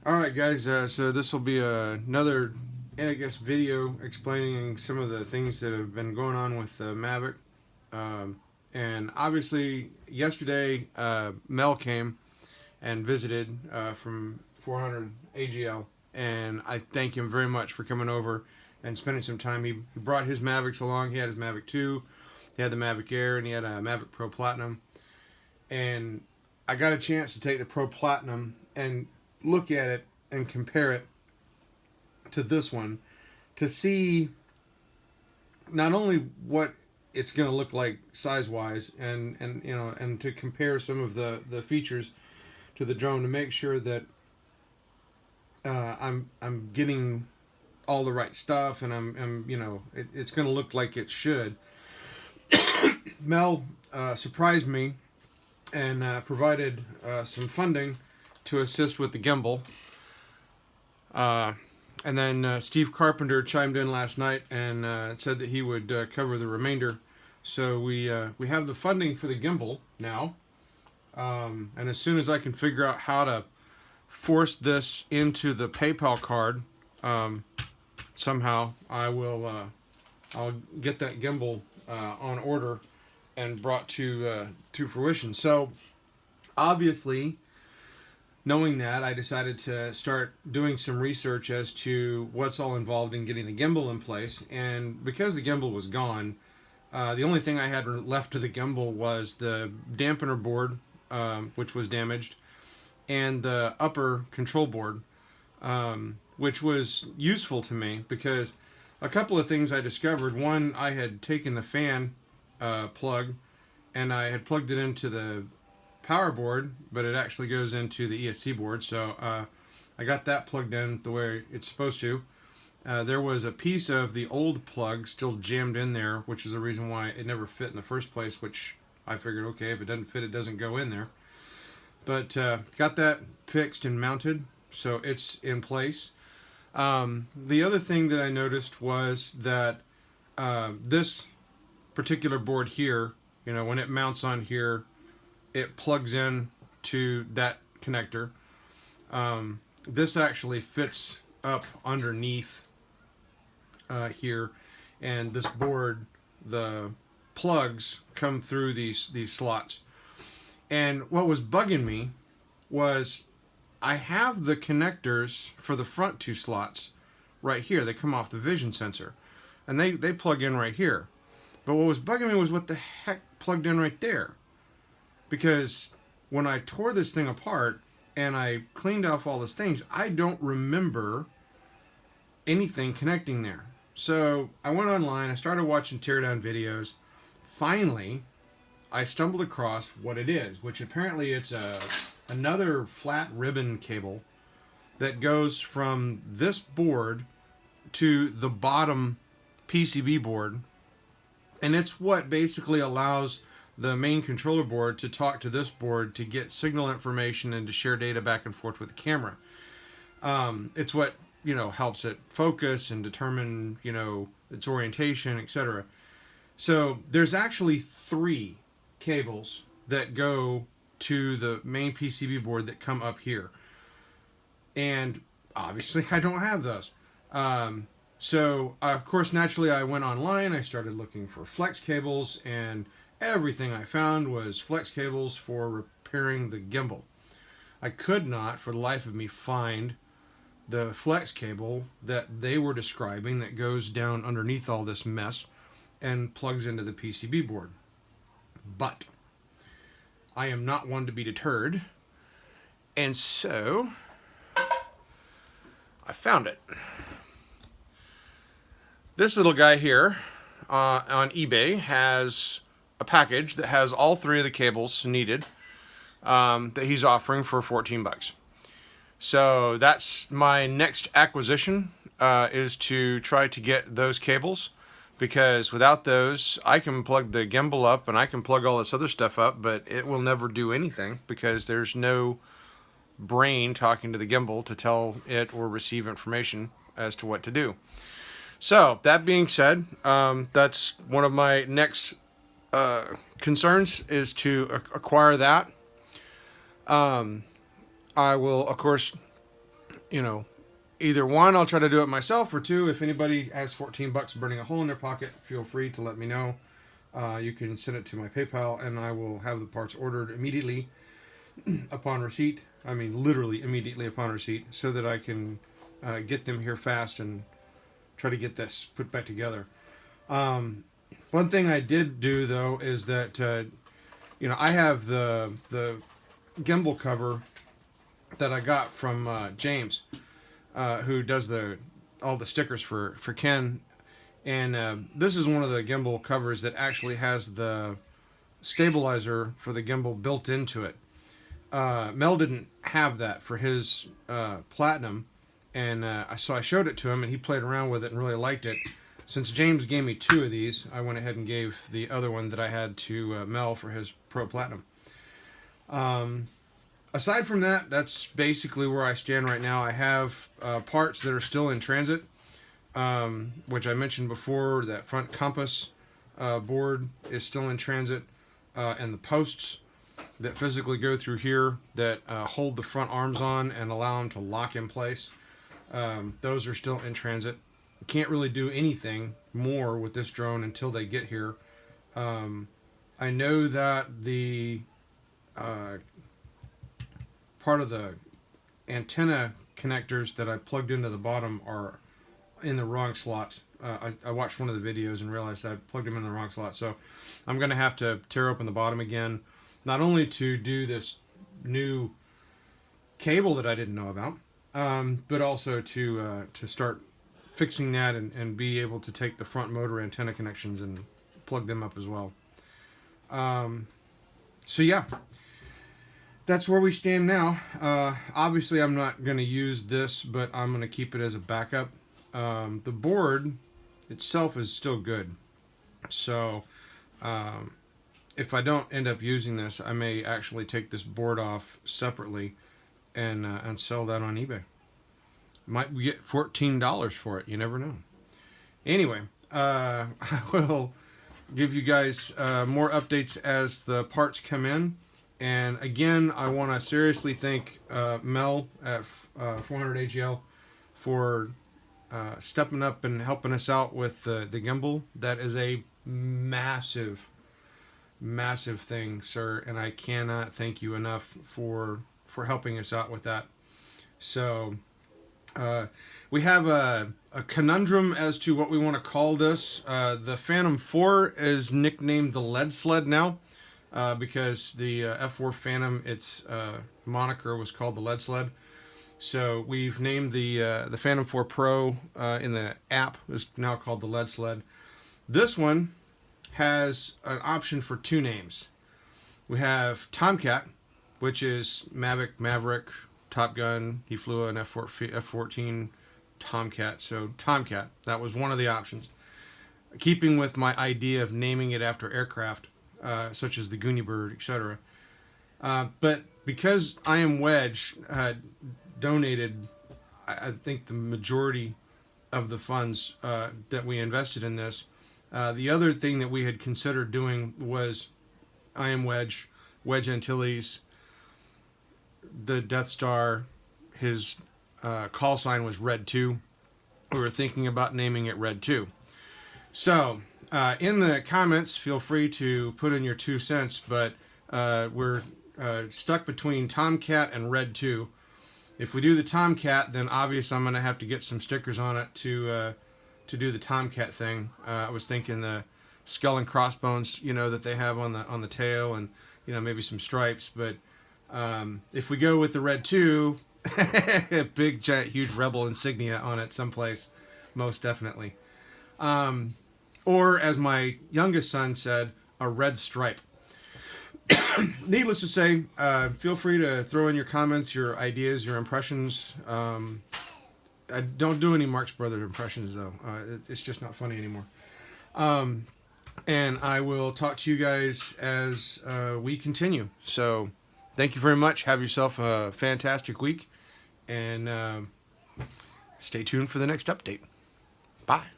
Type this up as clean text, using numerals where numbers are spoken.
Alright guys, so this will be another, I guess, video explaining some of the things that have been going on with Mavic. And obviously, yesterday, Mel came and visited from 400 AGL, and I thank him very much for coming over and spending some time. He brought his Mavics along. He had his Mavic 2, he had the Mavic Air, and he had a Mavic Pro Platinum. And I got a chance to take the Pro Platinum and look at it and compare it to this one to see not only what it's going to look like size wise and you know, and to compare some of the features to the drone to make sure that I'm getting all the right stuff, and I'm you know, it's going to look like it should. Mel surprised me and provided some funding to assist with the gimbal. And then Steve Carpenter chimed in last night and said that he would cover the remainder. So we have the funding for the gimbal now. And as soon as I can figure out how to force this into the PayPal card, somehow I'll get that gimbal on order and brought to fruition. So obviously, knowing that, I decided to start doing some research as to what's all involved in getting the gimbal in place. And because the gimbal was gone, the only thing I had left to the gimbal was the dampener board, which was damaged, and the upper control board, which was useful to me because a couple of things I discovered. One, I had taken the fan plug and I had plugged it into the power board, but it actually goes into the ESC board, so I got that plugged in the way it's supposed to. There was a piece of the old plug still jammed in there, which is the reason why it never fit in the first place, which I figured, okay, if it doesn't fit, it doesn't go in there. But got that fixed and mounted, so it's in place. The other thing that I noticed was that this particular board here, you know, when it mounts on here, it plugs in to that connector. This actually fits up underneath here, and this board, the plugs come through these slots. And what was bugging me was I have the connectors for the front two slots right here. They come off the vision sensor, and they plug in right here. But what was bugging me was what the heck plugged in right there. Because when I tore this thing apart and I cleaned off all those things, I don't remember anything connecting there. So I went online, I started watching teardown videos. Finally, I stumbled across what it is, which apparently it's another flat ribbon cable that goes from this board to the bottom PCB board. And it's what basically allows the main controller board to talk to this board to get signal information and to share data back and forth with the camera. It's what, you know, helps it focus and determine, you know, its orientation, etc. So there's actually 3 cables that go to the main PCB board that come up here. And obviously I don't have those. So of course, naturally, I went online, I started looking for flex cables, and everything I found was flex cables for repairing the gimbal. I could not, for the life of me, find the flex cable that they were describing that goes down underneath all this mess and plugs into the PCB board. But I am not one to be deterred, and so I found it. This little guy here on eBay has a package that has all 3 of the cables needed that he's offering for 14 bucks. So that's my next acquisition, is to try to get those cables, because without those I can plug the gimbal up and I can plug all this other stuff up, but it will never do anything because there's no brain talking to the gimbal to tell it or receive information as to what to do. So that being said, that's one of my next concerns, is to acquire that. I will, of course, you know, either one, I'll try to do it myself, or two, if anybody has $14 burning a hole in their pocket, feel free to let me know. You can send it to my PayPal, and I will have the parts ordered immediately upon receipt. I mean, literally immediately upon receipt, so that I can get them here fast and try to get this put back together. One thing I did do, though, is that, you know, I have the gimbal cover that I got from James, who does all the stickers for Ken. And this is one of the gimbal covers that actually has the stabilizer for the gimbal built into it. Mel didn't have that for his Platinum, and so I showed it to him, and he played around with it and really liked it. Since James gave me 2 of these, I went ahead and gave the other one that I had to Mel for his Pro Platinum. Aside from that, that's basically where I stand right now. I have parts that are still in transit, which I mentioned before. That front compass board is still in transit, and the posts that physically go through here that hold the front arms on and allow them to lock in place, those are still in transit. Can't really do anything more with this drone until they get here. I know that the part of the antenna connectors that I plugged into the bottom are in the wrong slots. I watched one of the videos and realized I plugged them in the wrong slot. So I'm going to have to tear open the bottom again, not only to do this new cable that I didn't know about, but also to start fixing that and be able to take the front motor antenna connections and plug them up as well. So yeah, that's where we stand now. Obviously I'm not going to use this, but I'm going to keep it as a backup. The board itself is still good. So if I don't end up using this, I may actually take this board off separately and sell that on eBay. Might get $14 for it. You never know. Anyway, I will give you guys more updates as the parts come in. And again, I want to seriously thank Mel at 400 AGL for stepping up and helping us out with the gimbal. That is a massive, massive thing, sir. And I cannot thank you enough for helping us out with that. So we have a conundrum as to what we want to call this. The Phantom 4 is nicknamed the Lead Sled now, because the F4 Phantom, its moniker was called the Lead Sled. So we've named the Phantom 4 Pro in the app is now called the Lead Sled. This one has an option for 2 names. We have Tomcat, which is Maverick, Top Gun. He flew an F-14 Tomcat. So Tomcat, that was one of the options. Keeping with my idea of naming it after aircraft, such as the Goonie Bird, etc. But because I Am Wedge donated, I think, the majority of the funds that we invested in this, the other thing that we had considered doing was I Am Wedge, Wedge Antilles, the Death Star, his call sign was Red 2. We were thinking about naming it Red 2. So, in the comments, feel free to put in your 2 cents, but we're stuck between Tomcat and Red 2. If we do the Tomcat, then obviously I'm going to have to get some stickers on it to do the Tomcat thing. I was thinking the skull and crossbones, you know, that they have on the tail, and you know, maybe some stripes. But if we go with the Red 2, big giant huge rebel insignia on it someplace, most definitely. Or as my youngest son said, a red stripe. Needless to say, feel free to throw in your comments, your ideas, your impressions. I don't do any Marx Brothers impressions, though. It's just not funny anymore. And I will talk to you guys as we continue. So thank you very much. Have yourself a fantastic week. And stay tuned for the next update. Bye.